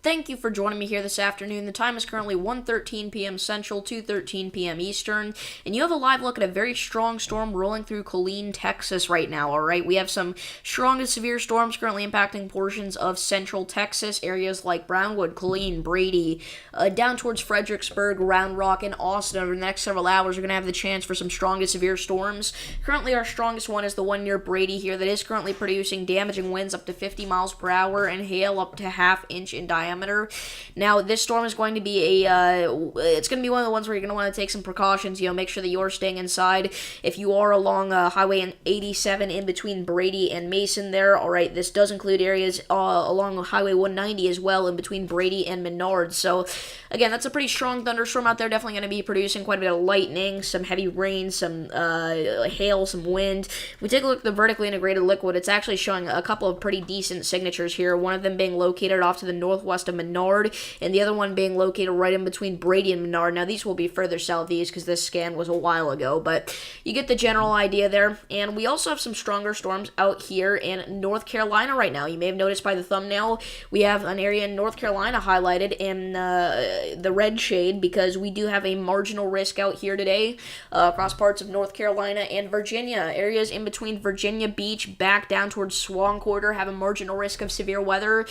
thank you for joining me here this afternoon. The time is currently 1:13 p.m. Central, 2:13 p.m. Eastern, and you have a live look at a very strong storm rolling through Killeen, Texas right now, alright? We have some strong to severe storms currently impacting portions of central Texas, areas like Brownwood, Killeen, Brady, down towards Fredericksburg, Round Rock, and Austin. Over the next several hours, we're going to have the chance for some strong to severe storms. Currently, our strongest one is the one near Brady here that is currently producing damaging winds up to 50 miles per hour and hail up to half-inch in diameter. Now, this storm is going to be it's going to be one of the ones where you're going to want to take some precautions. Make sure that you're staying inside. If you are along Highway 87 in between Brady and Mason there, all right, this does include areas along Highway 190 as well in between Brady and Menard. So, again, that's a pretty strong thunderstorm out there. Definitely going to be producing quite a bit of lightning, some heavy rain, some hail, some wind. If we take a look at the vertically integrated liquid, it's actually showing a couple of pretty decent signatures here. One of them being located off to the northwest of Menard, and the other one being located right in between Brady and Menard. Now, these will be further southeast because this scan was a while ago, but you get the general idea there. And we also have some stronger storms out here in North Carolina right now. You may have noticed by the thumbnail, we have an area in North Carolina highlighted in the red shade because we do have a marginal risk out here today across parts of North Carolina and Virginia. Areas in between Virginia Beach back down towards Swan Quarter have a marginal risk of severe weather.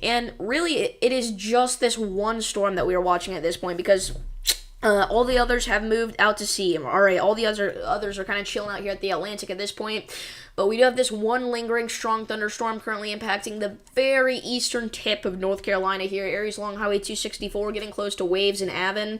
And really, it is just this one storm that we are watching at this point because all the others have moved out to sea. All right, all the others are kind of chilling out here at the Atlantic at this point. But we do have this one lingering strong thunderstorm currently impacting the very eastern tip of North Carolina here. Areas along Highway 264 getting close to Waves and Avon.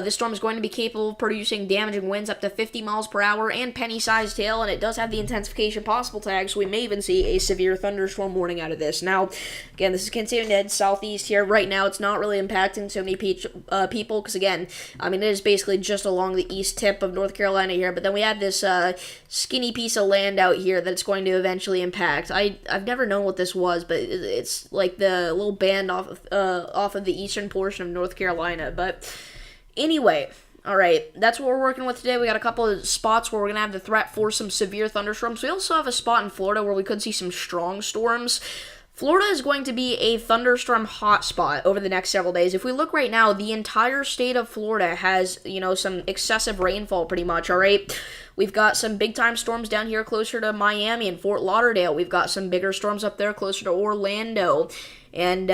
This storm is going to be capable of producing damaging winds up to 50 miles per hour and penny-sized hail, and it does have the intensification possible tag, so we may even see a severe thunderstorm warning out of this. Now, again, this is continuing to head southeast here. Right now, it's not really impacting so many people because, again, it is basically just along the east tip of North Carolina here, but then we have this skinny piece of land out here that it's going to eventually impact. I've never known what this was, but it's like the little band off of the eastern portion of North Carolina, but anyway, all right, that's what we're working with today. We got a couple of spots where we're going to have the threat for some severe thunderstorms. We also have a spot in Florida where we could see some strong storms. Florida is going to be a thunderstorm hotspot over the next several days. If we look right now, the entire state of Florida has, some excessive rainfall pretty much, all right? We've got some big-time storms down here closer to Miami and Fort Lauderdale. We've got some bigger storms up there closer to Orlando and,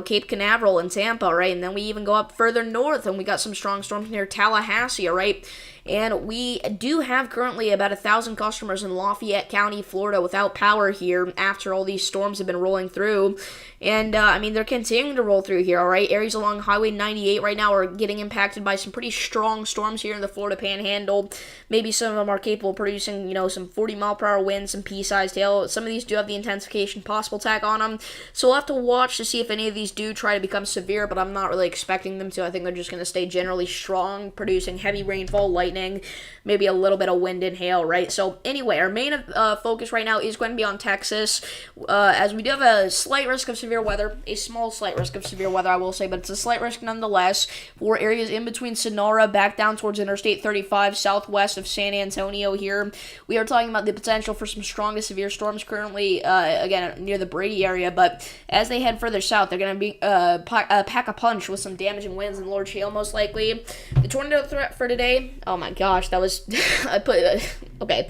Cape Canaveral and Tampa, right? And then we even go up further north, and we got some strong storms near Tallahassee, all right? And we do have currently about 1,000 customers in Lafayette County, Florida, without power here after all these storms have been rolling through. And, they're continuing to roll through here, all right? Areas along Highway 98 right now are getting impacted by some pretty strong storms here in the Florida Panhandle. Maybe some of them are capable of producing, some 40-mile-per-hour winds, some pea-sized hail. Some of these do have the intensification possible tag on them. So we'll have to watch to see if any of these do try to become severe, but I'm not really expecting them to. I think they're just going to stay generally strong, producing heavy rainfall, lightning, maybe a little bit of wind and hail, right? So anyway, our main focus right now is going to be on Texas, as we do have a slight risk of severe weather, a small slight risk of severe weather, I will say, but it's a slight risk nonetheless for areas in between Sonora, back down towards Interstate 35, southwest of San Antonio here. We are talking about the potential for some strong to severe storms currently, again, near the Brady area, but as they head further south, they're going to be pack a punch with some damaging winds and large hail, most likely. The tornado threat for today, oh my gosh, that was, okay,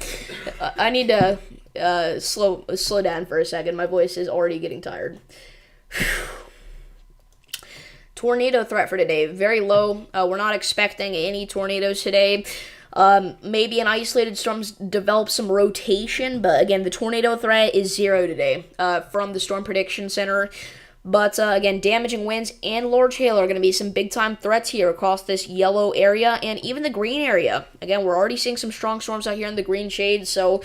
I need to slow down for a second. My voice is already getting tired. Tornado threat for today, very low. We're not expecting any tornadoes today. Maybe an isolated storm develops some rotation, but again, the tornado threat is 0 today from the Storm Prediction Center. But again, damaging winds and large hail are going to be some big-time threats here across this yellow area and even the green area. Again, we're already seeing some strong storms out here in the green shade, so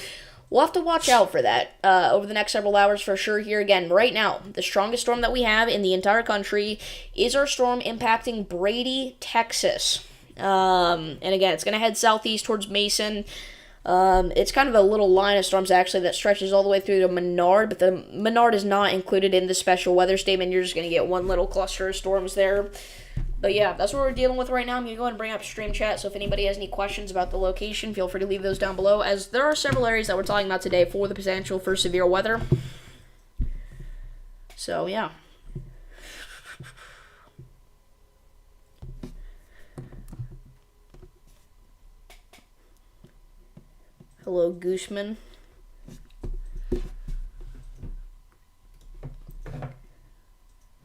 we'll have to watch out for that over the next several hours for sure here. Again, right now, the strongest storm that we have in the entire country is our storm impacting Brady, Texas. And again, it's going to head southeast towards Mason. It's kind of a little line of storms, actually, that stretches all the way through to Menard, but the Menard is not included in the special weather statement. You're just going to get one little cluster of storms there. But yeah, that's what we're dealing with right now. I'm going to go ahead and bring up stream chat, so if anybody has any questions about the location, feel free to leave those down below, as there are several areas that we're talking about today for the potential for severe weather. So, yeah. Hello, Gooseman.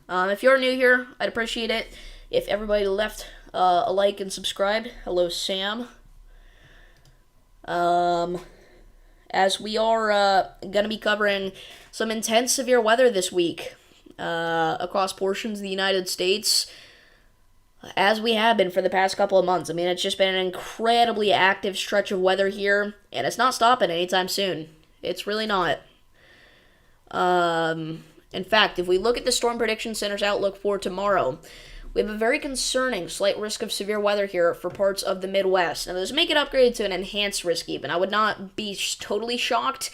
If you're new here, I'd appreciate it if everybody left a like and subscribed. Hello, Sam. As we are going to be covering some intense severe weather this week across portions of the United States, as we have been for the past couple of months. I mean, it's just been an incredibly active stretch of weather here, and it's not stopping anytime soon. It's really not. In fact, if we look at the Storm Prediction Center's outlook for tomorrow, we have a very concerning slight risk of severe weather here for parts of the Midwest. Now, those make it upgraded to an enhanced risk even. I would not be totally shocked,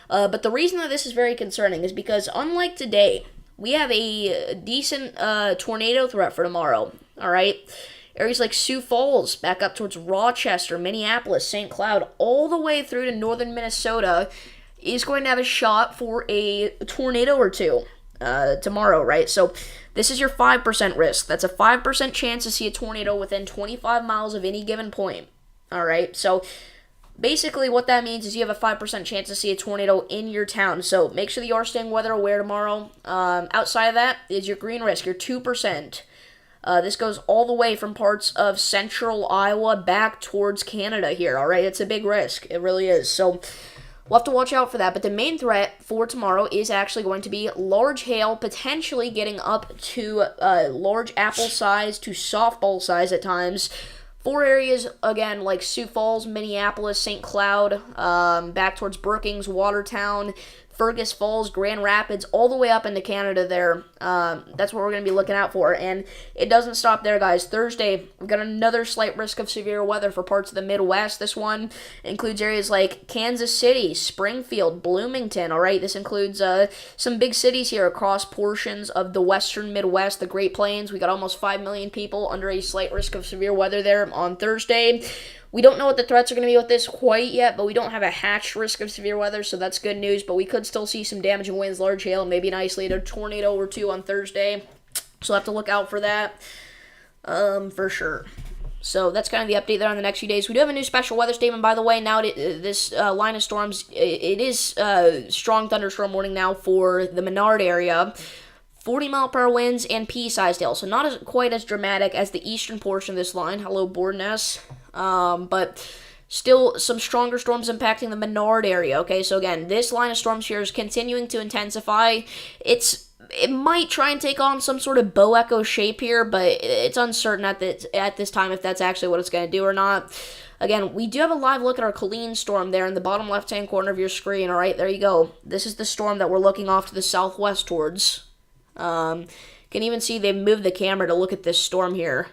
but the reason that this is very concerning is because, unlike today, we have a decent tornado threat for tomorrow, all right? Areas like Sioux Falls, back up towards Rochester, Minneapolis, St. Cloud, all the way through to northern Minnesota is going to have a shot for a tornado or two tomorrow, right? So this is your 5% risk. That's a 5% chance to see a tornado within 25 miles of any given point, all right? So basically what that means is you have a 5% chance to see a tornado in your town. So make sure that you are staying weather aware tomorrow. Outside of that is your green risk, your 2%. This goes all the way from parts of central Iowa back towards Canada here, all right? It's a big risk. It really is. So we'll have to watch out for that. But the main threat for tomorrow is actually going to be large hail, potentially getting up to large apple size to softball size at times. For areas, again, like Sioux Falls, Minneapolis, St. Cloud, back towards Brookings, Watertown, Fergus Falls, Grand Rapids, all the way up into Canada there. That's what we're going to be looking out for. And it doesn't stop there, guys. Thursday, we've got another slight risk of severe weather for parts of the Midwest. This one includes areas like Kansas City, Springfield, Bloomington, all right? This includes some big cities here across portions of the western Midwest, the Great Plains. We got almost 5 million people under a slight risk of severe weather there on Thursday. We don't know what the threats are going to be with this quite yet, but we don't have a hatched risk of severe weather, so that's good news. But we could still see some damaging winds, large hail, maybe an isolated tornado or two on Thursday. So we'll have to look out for that for sure. So that's kind of the update there on the next few days. We do have a new special weather statement, by the way. Now, this line of storms, it is strong thunderstorm warning now for the Menard area. 40-mile-per-hour winds and pea-sized hail, so not quite as dramatic as the eastern portion of this line. Hello, Boardness. But still some stronger storms impacting the Menard area, okay? So again, this line of storms here is continuing to intensify. It might try and take on some sort of bow echo shape here, but it's uncertain at this time if that's actually what it's going to do or not. Again, we do have a live look at our Colleen storm there in the bottom left-hand corner of your screen, all right? There you go. This is the storm that we're looking off to the southwest towards. Can even see they've moved the camera to look at this storm here.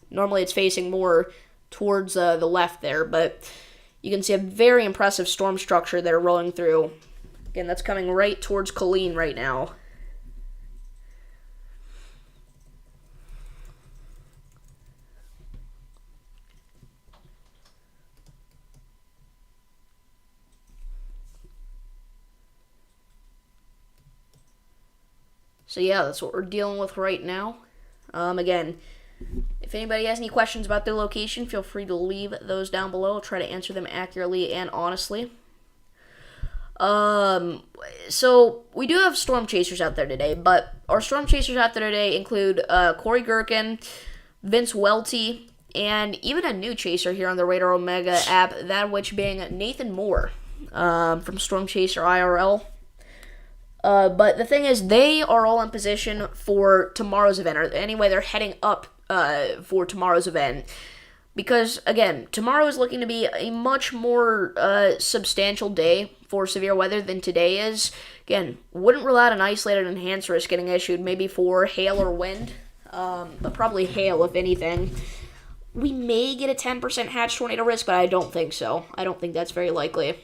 Normally it's facing more towards the left there, but you can see a very impressive storm structure there rolling through. Again, that's coming right towards Colleen right now. So yeah, that's what we're dealing with right now. Again, if anybody has any questions about their location, feel free to leave those down below. I'll try to answer them accurately and honestly. So we do have storm chasers out there today, but our storm chasers out there today include Corey Gherkin, Vince Welty, and even a new chaser here on the Radar Omega app, that which being Nathan Moore from Storm Chaser IRL. But the thing is, they are all in position for tomorrow's event, or anyway, they're heading up for tomorrow's event. Because, again, tomorrow is looking to be a much more substantial day for severe weather than today is. Again, wouldn't rule out an isolated enhanced risk getting issued, maybe for hail or wind, but probably hail, if anything. We may get a 10% hatch tornado risk, but I don't think so. I don't think that's very likely.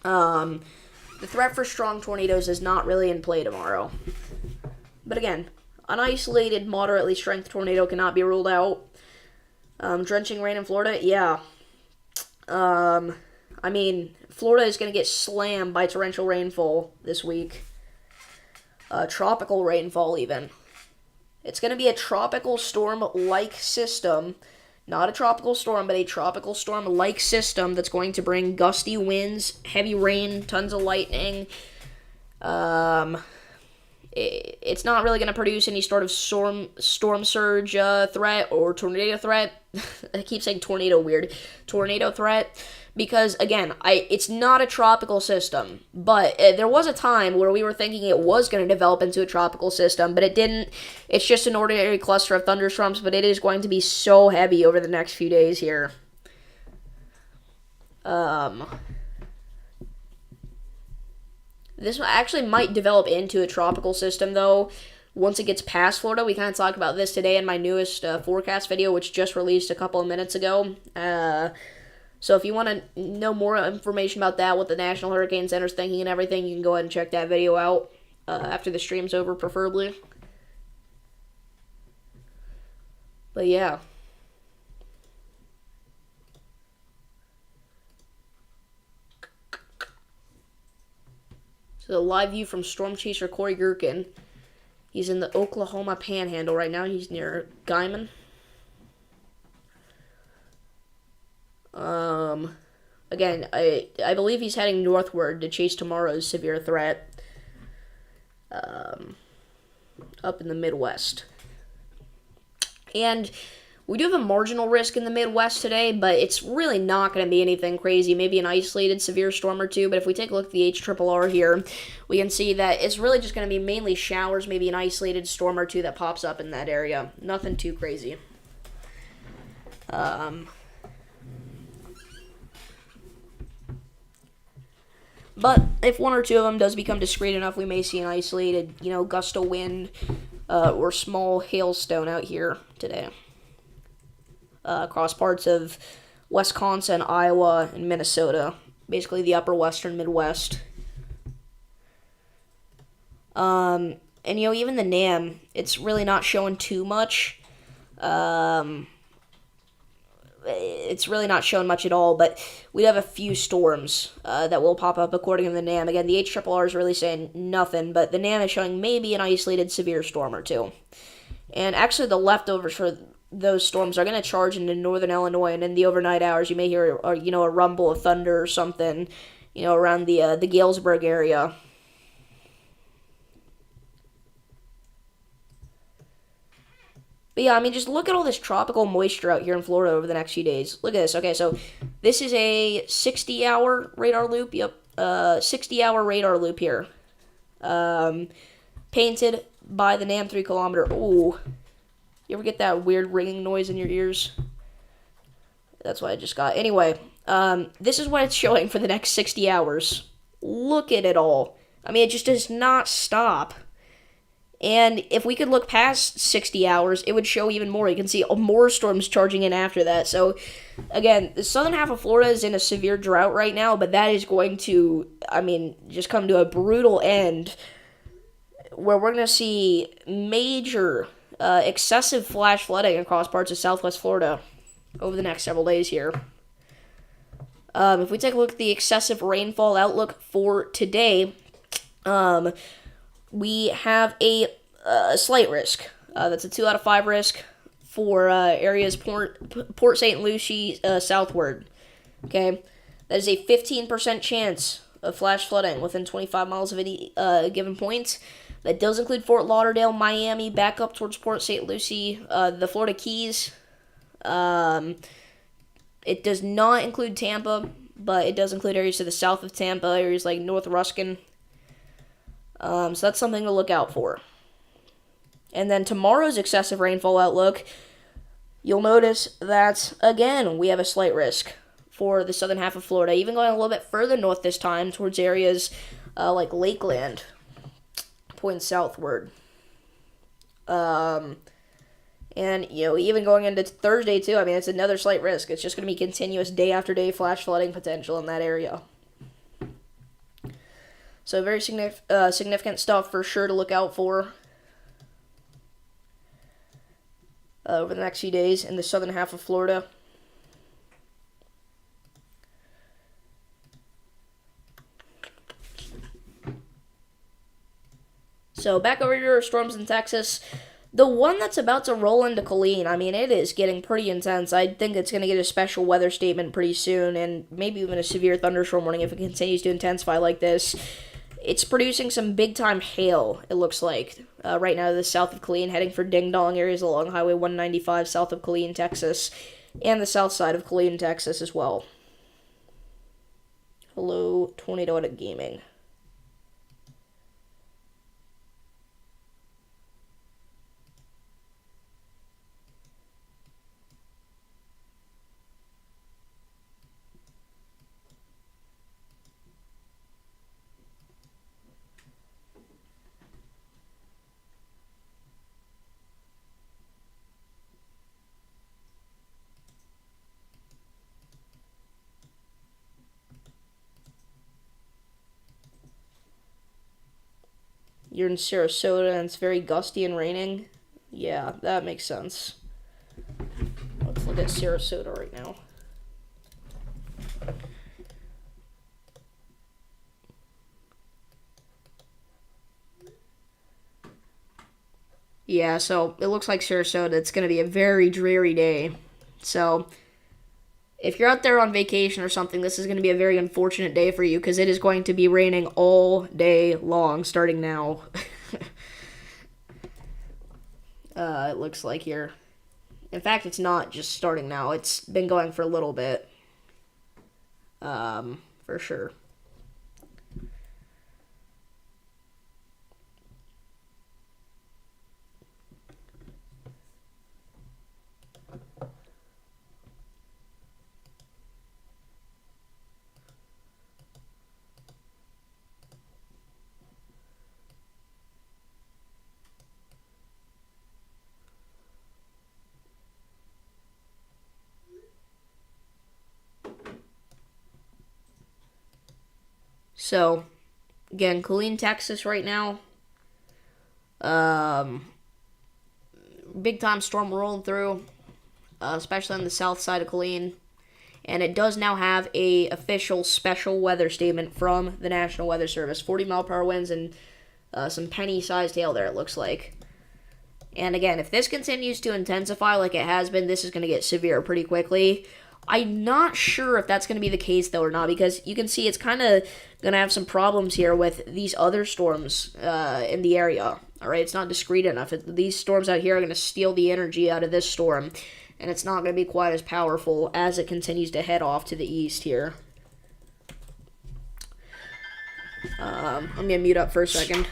The threat for strong tornadoes is not really in play tomorrow. But again, an isolated, moderately strength tornado cannot be ruled out. Drenching rain in Florida? Yeah. I mean, Florida is going to get slammed by torrential rainfall this week. Tropical rainfall, even. It's going to be a tropical storm-like system Not a tropical storm, but a tropical storm-like system that's going to bring gusty winds, heavy rain, tons of lightning. It's not really going to produce any sort of storm surge threat or tornado threat. I keep saying tornado weird. Tornado threat. Because, again, it's not a tropical system. But there was a time where we were thinking it was going to develop into a tropical system, but it didn't. It's just an ordinary cluster of thunderstorms, but it is going to be so heavy over the next few days here. This actually might develop into a tropical system, though, once it gets past Florida. We kind of talked about this today in my newest forecast video, which just released a couple of minutes ago. So if you want to know more information about that, what the National Hurricane Center is thinking and everything, you can go ahead and check that video out after the stream's over, preferably. But yeah. So, a live view from storm chaser Corey Gherkin. He's in the Oklahoma Panhandle right now. He's near Guyman. Again, I believe he's heading northward to chase tomorrow's severe threat. Up in the Midwest. And we do have a marginal risk in the Midwest today, but it's really not going to be anything crazy. Maybe an isolated severe storm or two, but if we take a look at the HRRR here, we can see that it's really just going to be mainly showers, maybe an isolated storm or two that pops up in that area. Nothing too crazy. But if one or two of them does become discreet enough, we may see an isolated, gust of wind or small hailstone out here today. Across parts of Wisconsin, Iowa, and Minnesota. Basically the upper western Midwest. And, even the NAM, it's really not showing too much. It's really not showing much at all, but we have a few storms that will pop up according to the NAM. Again, the HRRR is really saying nothing, but the NAM is showing maybe an isolated severe storm or two. And actually the leftovers for those storms are going to charge into northern Illinois, and in the overnight hours you may hear a rumble of thunder or something, around the Galesburg area. But yeah, just look at all this tropical moisture out here in Florida over the next few days. Look at this. Okay, so this is a 60-hour radar loop. Yep, 60-hour radar loop here. Painted by the NAM 3-kilometer. Ooh. You ever get that weird ringing noise in your ears? That's what I just got. Anyway, this is what it's showing for the next 60 hours. Look at it all. It just does not stop. And if we could look past 60 hours, it would show even more. You can see more storms charging in after that. So, again, the southern half of Florida is in a severe drought right now, but that is going to, just come to a brutal end where we're going to see major excessive flash flooding across parts of southwest Florida over the next several days here. If we take a look at the excessive rainfall outlook for today, we have a slight risk. That's a 2 out of 5 risk for areas Port St. Lucie southward. Okay, that is a 15% chance of flash flooding within 25 miles of any given point. That does include Fort Lauderdale, Miami, back up towards Port St. Lucie, the Florida Keys. It does not include Tampa, but it does include areas to the south of Tampa, areas like North Ruskin. So that's something to look out for. And then tomorrow's excessive rainfall outlook, you'll notice that, again, we have a slight risk for the southern half of Florida, even going a little bit further north this time towards areas like Lakeland, pointing southward. And, even going into Thursday, too, it's another slight risk. It's just going to be continuous day after day flash flooding potential in that area. So very significant stuff for sure to look out for over the next few days in the southern half of Florida. So back over to storms in Texas. The one that's about to roll into Colleen, I mean, it is getting pretty intense. I think it's going to get a special weather statement pretty soon, and maybe even a severe thunderstorm warning if it continues to intensify like this. It's producing some big time hail, it looks like. Right now, to the south of Colleen, heading for Ding Dong areas along Highway 195 south of Colleen, Texas, and the south side of Colleen, Texas as well. Hello, Tornado Edit Gaming. You're in Sarasota and it's very gusty and raining. Yeah, that makes sense. Let's look at Sarasota right now. Yeah, so it looks like Sarasota, it's going to be a very dreary day. So, if you're out there on vacation or something, this is going to be a very unfortunate day for you because it is going to be raining all day long starting now. It looks like here. In fact, it's not just starting now, it's been going for a little bit. For sure. So, again, Killeen, Texas right now. Um, Big time storm rolling through, especially on the south side of Killeen. And it does now have a official special weather statement from the National Weather Service. 40-mile-per-hour winds and some penny-sized hail there, it looks like. And again, if this continues to intensify like it has been, this is going to get severe pretty quickly. I'm not sure if that's going to be the case, though, or not, because you can see it's kind of going to have some problems here with these other storms in the area. All right, it's not discrete enough. These storms out here are going to steal the energy out of this storm, and it's not going to be quite as powerful as it continues to head off to the east here. I'm going to mute up for a second.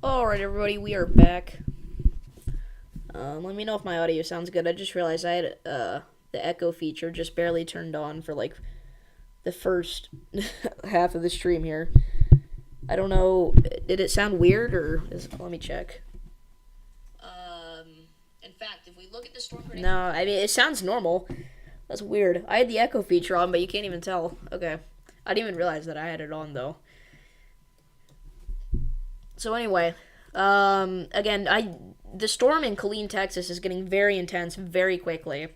Alright, everybody, we are back. Let me know if my audio sounds good. I just realized I had the echo feature just barely turned on for like the first half of the stream here. I don't know, did it sound weird let me check. In fact, if we look at the storm prediction. No, I mean, it sounds normal. That's weird. I had the echo feature on, but you can't even tell. Okay. I didn't even realize that I had it on, though. So anyway, again, the storm in Killeen, Texas is getting very intense very quickly.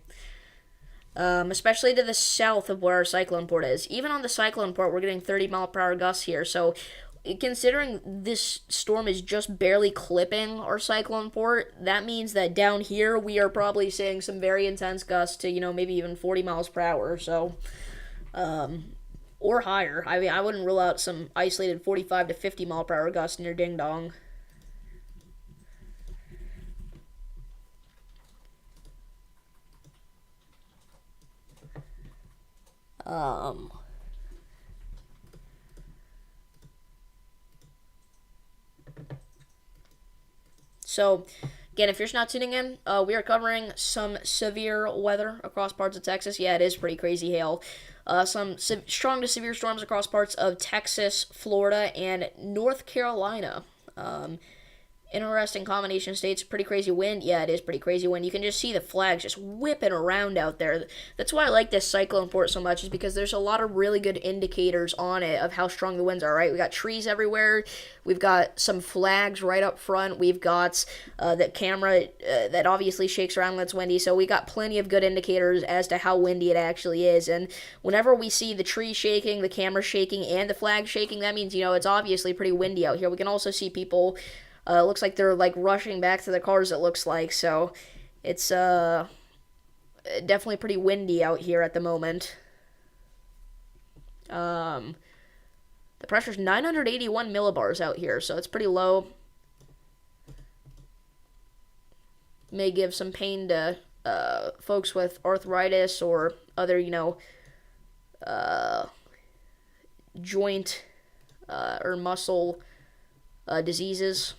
Especially to the south of where our cyclone port is. Even on the cyclone port, we're getting 30-mile-per-hour gusts here. So, considering this storm is just barely clipping our cyclone port, that means that down here we are probably seeing some very intense gusts to, maybe even 40 miles per hour. So, or higher. I mean, I wouldn't rule out some isolated 45 to 50 mile per hour gusts near Ding Dong. So, again, if you're just not tuning in, we are covering some severe weather across parts of Texas. Yeah, it is pretty crazy hail. Some strong to severe storms across parts of Texas, Florida, and North Carolina. Interesting combination of states. Pretty crazy wind. Yeah, it is pretty crazy wind. You can just see the flags just whipping around out there. That's why I like this cyclone port so much, is because there's a lot of really good indicators on it of how strong the winds are, right? We got trees everywhere. We've got some flags right up front. We've got that camera that obviously shakes around when it's windy. So we got plenty of good indicators as to how windy it actually is. And whenever we see the tree shaking, the camera shaking, and the flag shaking, that means, it's obviously pretty windy out here. We can also see people... it looks like they're like rushing back to their cars, it looks like. So it's definitely pretty windy out here at the moment. The pressure's 981 millibars out here, so it's pretty low. May give some pain to folks with arthritis or other, joint or muscle diseases.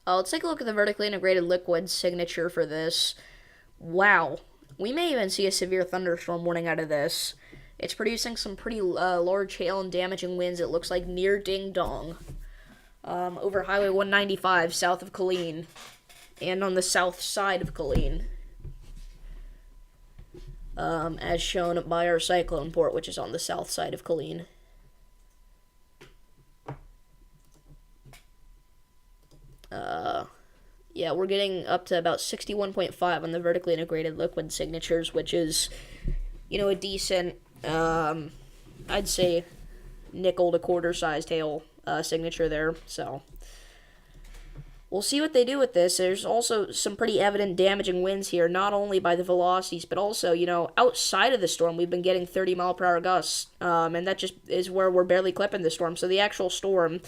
Let's take a look at the vertically integrated liquid signature for this. Wow. We may even see a severe thunderstorm warning out of this. It's producing some pretty large hail and damaging winds, it looks like, near Ding Dong. Over Highway 195, south of Killeen. And on the south side of Killeen. As shown by our cyclone port, which is on the south side of Killeen. Yeah, we're getting up to about 61.5 on the vertically integrated liquid signatures, which is, a decent, I'd say, nickel to quarter-sized hail signature there, so... We'll see what they do with this. There's also some pretty evident damaging winds here, not only by the velocities, but also, outside of the storm, we've been getting 30-mile-per-hour gusts, and that just is where we're barely clipping the storm. So the actual storm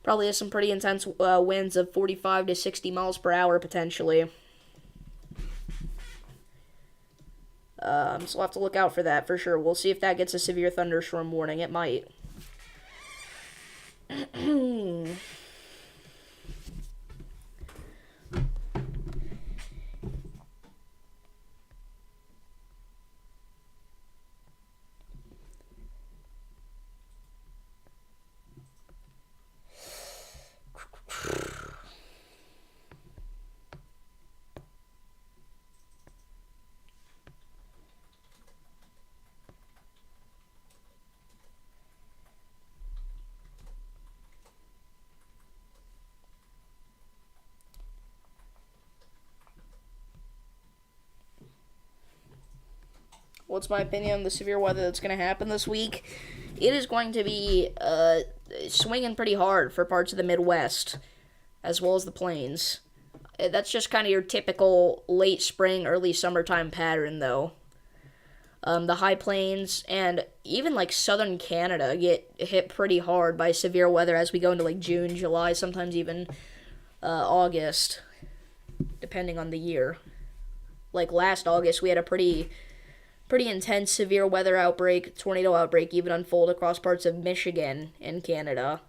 probably has some pretty intense winds of 45 to 60 miles per hour, potentially. So we'll have to look out for that, for sure. We'll see if that gets a severe thunderstorm warning. It might. What's my opinion on the severe weather that's going to happen this week? It is going to be swinging pretty hard for parts of the Midwest, as well as the plains. That's just kind of your typical late spring, early summertime pattern, though. The high plains and even like southern Canada get hit pretty hard by severe weather as we go into like June, July, sometimes even August. depending on the year. Like last August, we had a pretty intense severe weather outbreak, tornado outbreak, even unfold across parts of Michigan and Canada.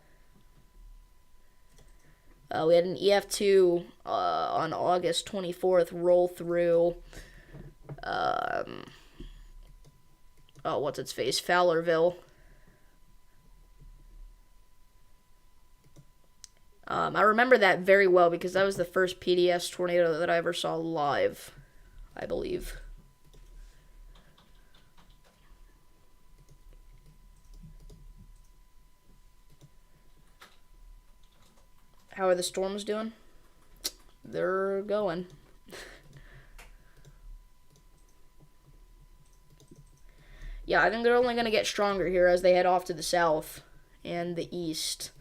We had an EF2 on August 24th roll through, what's its face, Fowlerville. I remember that very well because that was the first PDS tornado that I ever saw live, I believe. How are the storms doing? They're going. Yeah, I think they're only going to get stronger here as they head off to the south and the east.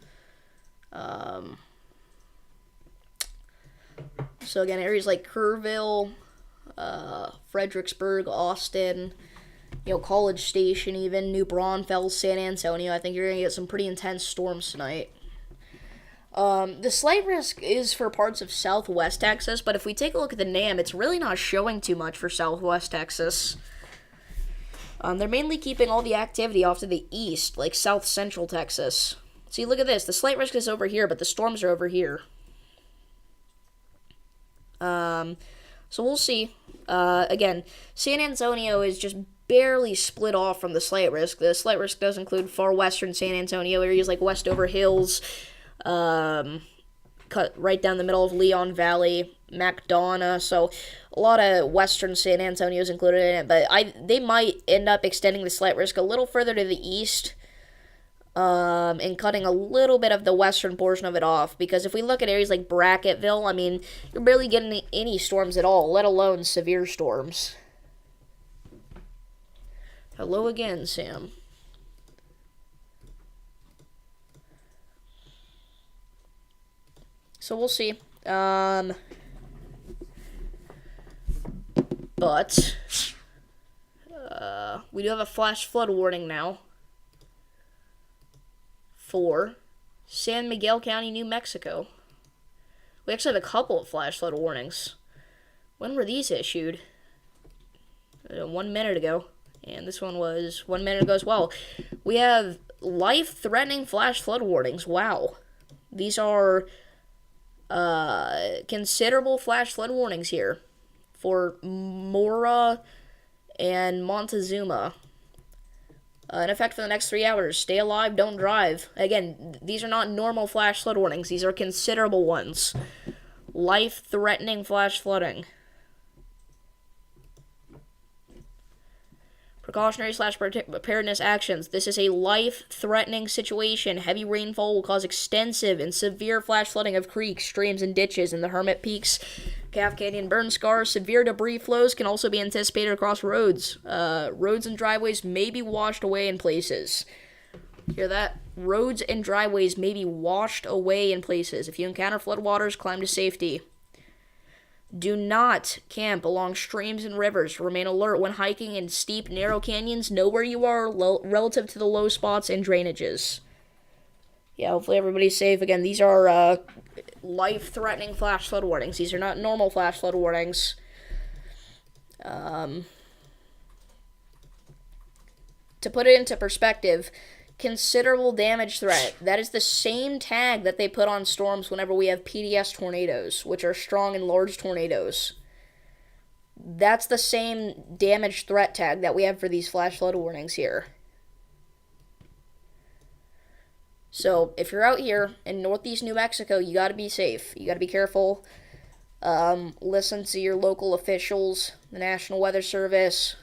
So again, areas like Kerrville, Fredericksburg, Austin, College Station even, New Braunfels, San Antonio, I think you're going to get some pretty intense storms tonight. The slight risk is for parts of southwest Texas, but if we take a look at the NAM, it's really not showing too much for southwest Texas. They're mainly keeping all the activity off to the east, like south central Texas. See, look at this. The slight risk is over here, but the storms are over here. So we'll see. Again, San Antonio is just barely split off from the slight risk. The slight risk does include far western San Antonio, areas like Westover Hills, cut right down the middle of Leon Valley, McDonough, so a lot of western San Antonio is included in it, but they might end up extending the slight risk a little further to the east, and cutting a little bit of the western portion of it off, because if we look at areas like Brackettville, I mean, you're barely getting any storms at all, let alone severe storms. Hello again, Sam. So we'll see. But we do have a flash flood warning now for San Miguel County, New Mexico. We actually have a couple of flash flood warnings. When were these issued? 1 minute ago. And this one was 1 minute ago as well. We have life-threatening flash flood warnings. Wow. These are considerable flash flood warnings here for Mora and Montezuma. In effect for the next 3 hours. Stay alive, don't drive. Again, these are not normal flash flood warnings. These are considerable ones. Life-threatening flash flooding. Precautionary/preparedness actions. This is a life-threatening situation. Heavy rainfall will cause extensive and severe flash flooding of creeks, streams, and ditches in the Hermit Peaks, Calf Canyon burn scars. Severe debris flows can also be anticipated across roads. Roads and driveways may be washed away in places. Hear that? Roads and driveways may be washed away in places. If you encounter floodwaters, climb to safety. Do not camp along streams and rivers. Remain alert when hiking in steep, narrow canyons. Know where you are relative to the low spots and drainages. Yeah, hopefully everybody's safe. Again, these are life-threatening flash flood warnings. These are not normal flash flood warnings. To put it into perspective, considerable damage threat. That is the same tag that they put on storms whenever we have PDS tornadoes, which are strong and large tornadoes. That's the same damage threat tag that we have for these flash flood warnings here. So, if you're out here in northeast New Mexico, you gotta be safe. You gotta be careful. Listen to your local officials, the National Weather Service.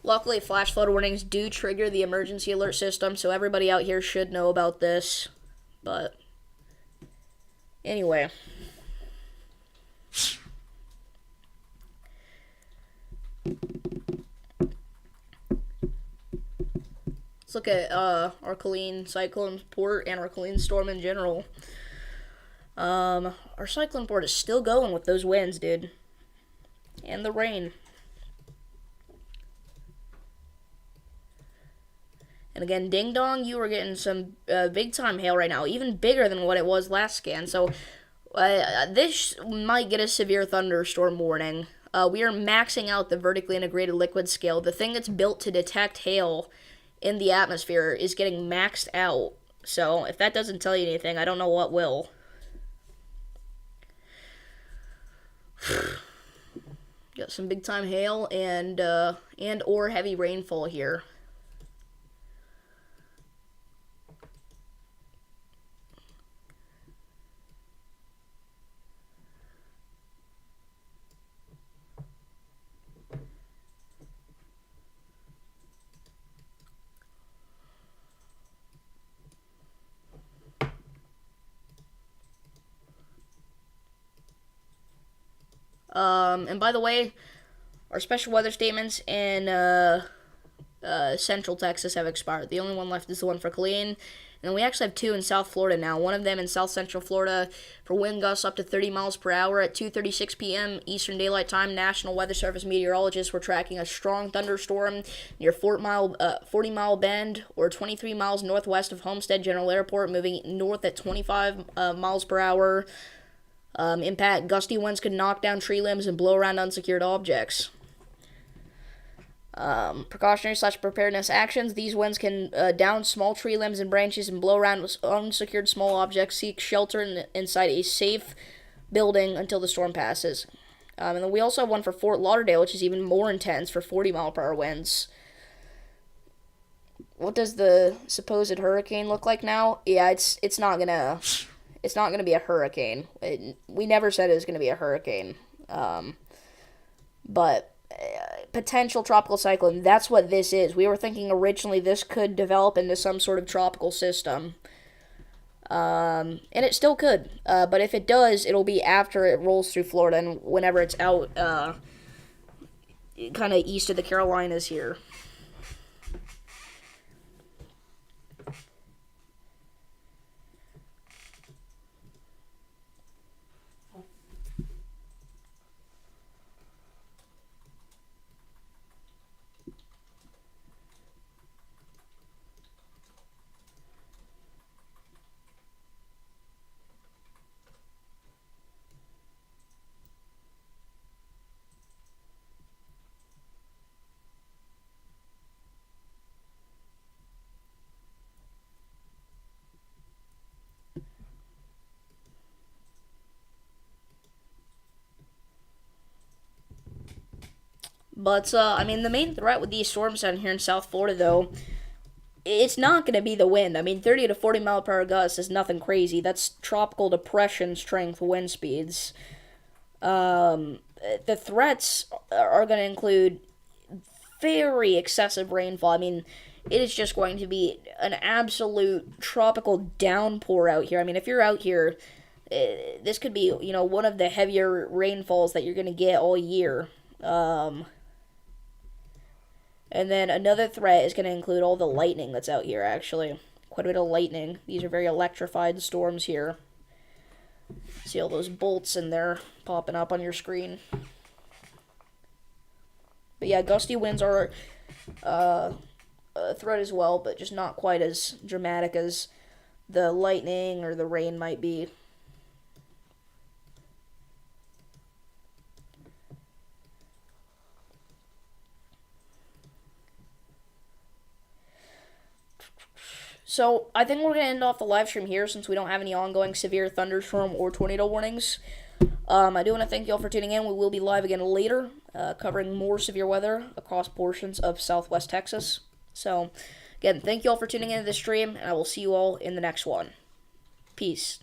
Luckily, flash flood warnings do trigger the emergency alert system, so everybody out here should know about this. But, anyway. Let's look at our Colleen cyclone port and our Colleen storm in general. Our cyclone port is still going with those winds, dude. And the rain. And again, ding dong, you are getting some big time hail right now, even bigger than what it was last scan. So This might get a severe thunderstorm warning. We are maxing out the vertically integrated liquid scale. The thing that's built to detect hail in the atmosphere is getting maxed out. So if that doesn't tell you anything, I don't know what will. Got some big time hail and or heavy rainfall here. And by the way, our special weather statements in Central Texas have expired. The only one left is the one for Killeen. And we actually have two in South Florida now. One of them in South Central Florida for wind gusts up to 30 miles per hour at 2:36 p.m. Eastern Daylight Time. National Weather Service meteorologists were tracking a strong thunderstorm near 40 Mile Bend, or 23 miles northwest of Homestead General Airport, moving north at 25 miles per hour. Impact gusty winds could knock down tree limbs and blow around unsecured objects. Precautionary / preparedness actions. These winds can down small tree limbs and branches and blow around unsecured small objects. Seek shelter inside a safe building until the storm passes. And then we also have one for Fort Lauderdale, which is even more intense, for 40 mile per hour winds. What does the supposed hurricane look like now? Yeah, it's not gonna be a hurricane. We never said it was gonna be a hurricane. But potential tropical cyclone, that's what this is. We were thinking originally this could develop into some sort of tropical system. And it still could. But if it does, it'll be after it rolls through Florida and whenever it's out kind of east of the Carolinas here. But, I mean, the main threat with these storms down here in South Florida, though, it's not going to be the wind. I mean, 30 to 40 mile per hour gusts is nothing crazy. That's tropical depression strength wind speeds. The threats are going to include very excessive rainfall. I mean, it is just going to be an absolute tropical downpour out here. I mean, if you're out here, this could be, one of the heavier rainfalls that you're going to get all year. And then another threat is going to include all the lightning that's out here, actually. Quite a bit of lightning. These are very electrified storms here. See all those bolts in there popping up on your screen. But yeah, gusty winds are a threat as well, but just not quite as dramatic as the lightning or the rain might be. So, I think we're going to end off the live stream here since we don't have any ongoing severe thunderstorm or tornado warnings. I do want to thank you all for tuning in. We will be live again later, covering more severe weather across portions of southwest Texas. So, again, thank you all for tuning into this stream, and I will see you all in the next one. Peace.